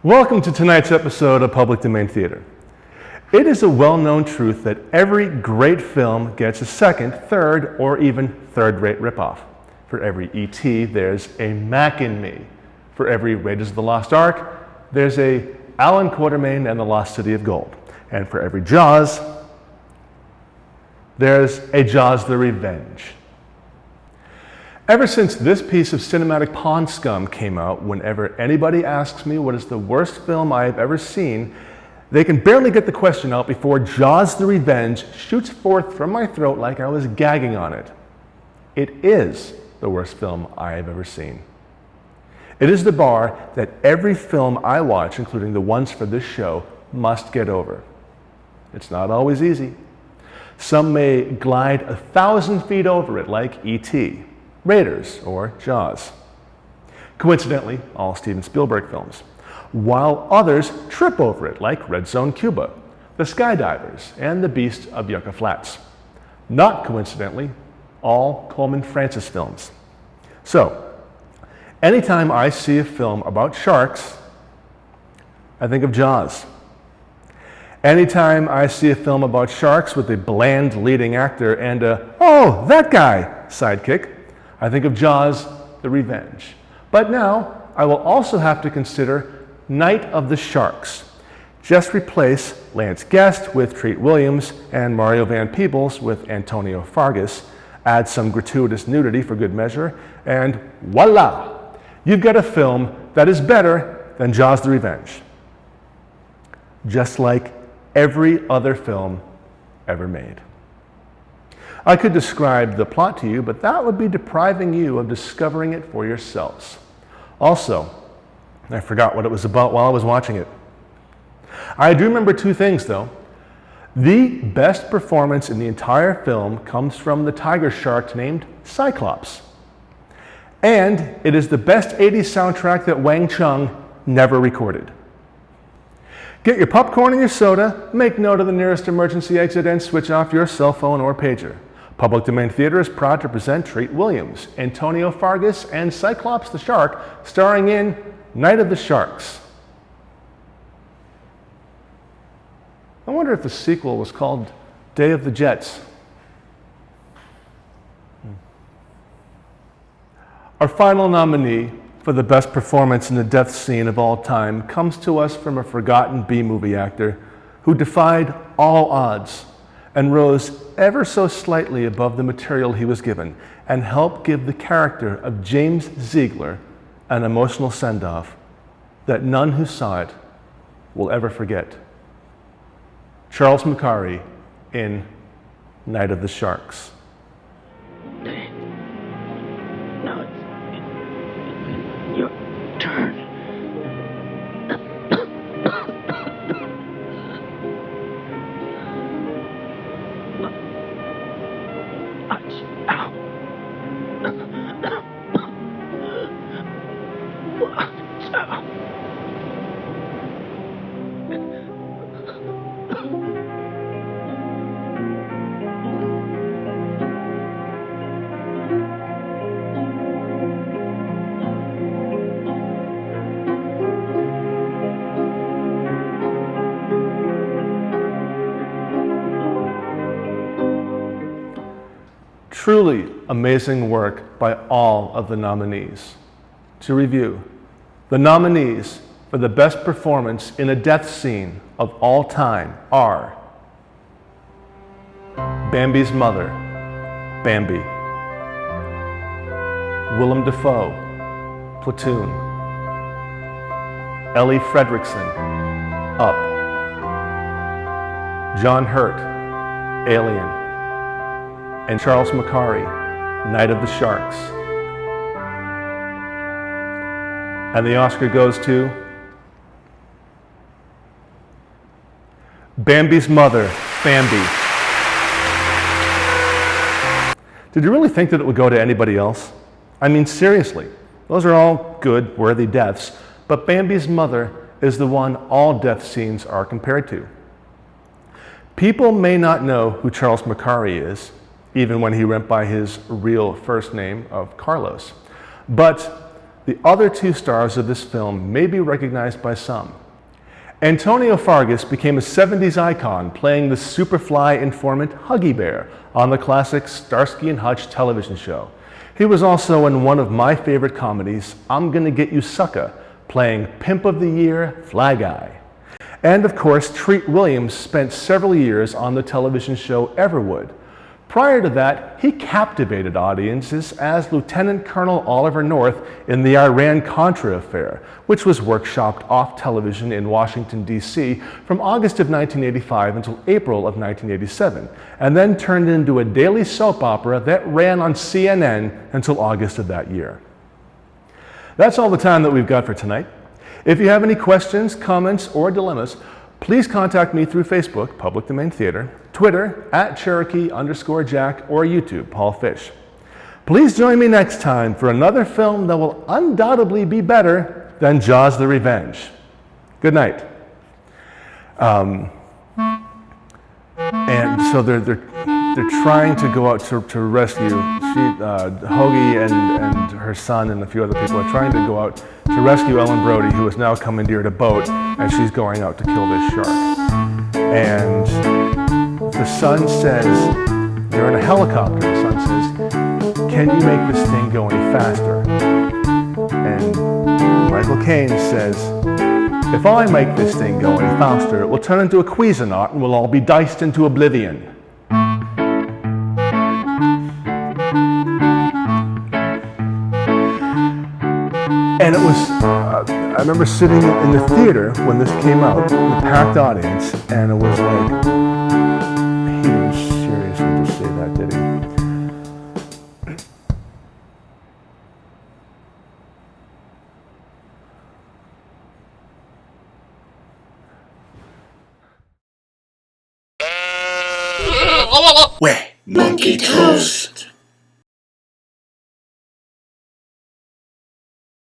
Welcome to tonight's episode of Public Domain Theater. It is a well-known truth that every great film gets a second, third, or even third-rate ripoff. For every E.T., there's a Mac in Me. For every Raiders of the Lost Ark, there's a Alan Quatermain and the Lost City of Gold. And for every Jaws, there's a Jaws the Revenge. Ever since this piece of cinematic pond scum came out, whenever anybody asks me what is the worst film I have ever seen, they can barely get the question out before Jaws the Revenge shoots forth from my throat like I was gagging on it. It is the worst film I have ever seen. It is the bar that every film I watch, including the ones for this show, must get over. It's not always easy. Some may glide 1,000 feet over it like E.T., Raiders, or Jaws. Coincidentally, all Steven Spielberg films. While others trip over it, like Red Zone Cuba, The Skydivers, and The Beast of Yucca Flats. Not coincidentally, all Coleman Francis films. So, anytime I see a film about sharks, I think of Jaws. Anytime I see a film about sharks with a bland leading actor and a, oh, that guy, sidekick, I think of Jaws the Revenge. But now, I will also have to consider Night of the Sharks. Just replace Lance Guest with Treat Williams and Mario Van Peebles with Antonio Fargas. Add some gratuitous nudity for good measure, and voila! You've got a film that is better than Jaws the Revenge. Just like every other film ever made. I could describe the plot to you, but that would be depriving you of discovering it for yourselves. Also, I forgot what it was about while I was watching it. I do remember two things, though. The best performance in the entire film comes from the tiger shark named Cyclops. And it is the best 80s soundtrack that Wang Chung never recorded. Get your popcorn and your soda, make note of the nearest emergency exit, and switch off your cell phone or pager. Public Domain Theater is proud to present Treat Williams, Antonio Fargas, and Cyclops the Shark, starring in Night of the Sharks. I wonder if the sequel was called Day of the Jets. Our final nominee for the best performance in the death scene of all time comes to us from a forgotten B-movie actor who defied all odds and rose ever so slightly above the material he was given and helped give the character of James Ziegler an emotional send-off that none who saw it will ever forget. Charles Macari in Night of the Sharks. Now it's your turn. Watch out. Watch out. Truly amazing work by all of the nominees. To review, the nominees for the best performance in a death scene of all time are Bambi's mother, Bambi. Willem Dafoe, Platoon. Ellie Fredrickson, Up. John Hurt, Alien. And Charles McCarry, Night of the Sharks. And the Oscar goes to Bambi's mother, Bambi. Did you really think that it would go to anybody else? I mean, seriously, those are all good, worthy deaths, but Bambi's mother is the one all death scenes are compared to. People may not know who Charles McCarry is, even when he went by his real first name of Carlos. But the other two stars of this film may be recognized by some. Antonio Fargas became a 70s icon playing the Superfly informant Huggy Bear on the classic Starsky and Hutch television show. He was also in one of my favorite comedies, I'm Gonna Get You Sucker, playing Pimp of the Year, Fly Guy. And of course, Treat Williams spent several years on the television show Everwood. Prior to that, he captivated audiences as Lieutenant Colonel Oliver North in the Iran-Contra affair, which was workshopped off television in Washington, D.C. from August of 1985 until April of 1987, and then turned into a daily soap opera that ran on CNN until August of that year. That's all the time that we've got for tonight. If you have any questions, comments, or dilemmas, please contact me through Facebook, Public Domain Theater, Twitter, @Cherokee_Jack, or YouTube, Paul Fish. Please join me next time for another film that will undoubtedly be better than Jaws the Revenge. Good night. And so they're trying to go out to rescue. Hoagie and her son and a few other people are trying to go out to rescue Ellen Brody, who has now commandeered a boat, and she's going out to kill this shark. And the son says, they're in a helicopter, the son says, can you make this thing go any faster? And Michael Caine says, if I make this thing go any faster, it will turn into a Cuisinart and we'll all be diced into oblivion. And it was, I remember sitting in the theater when this came out, in the packed audience, and it was like, he didn't seriously just say that, did he? Wet monkey toast.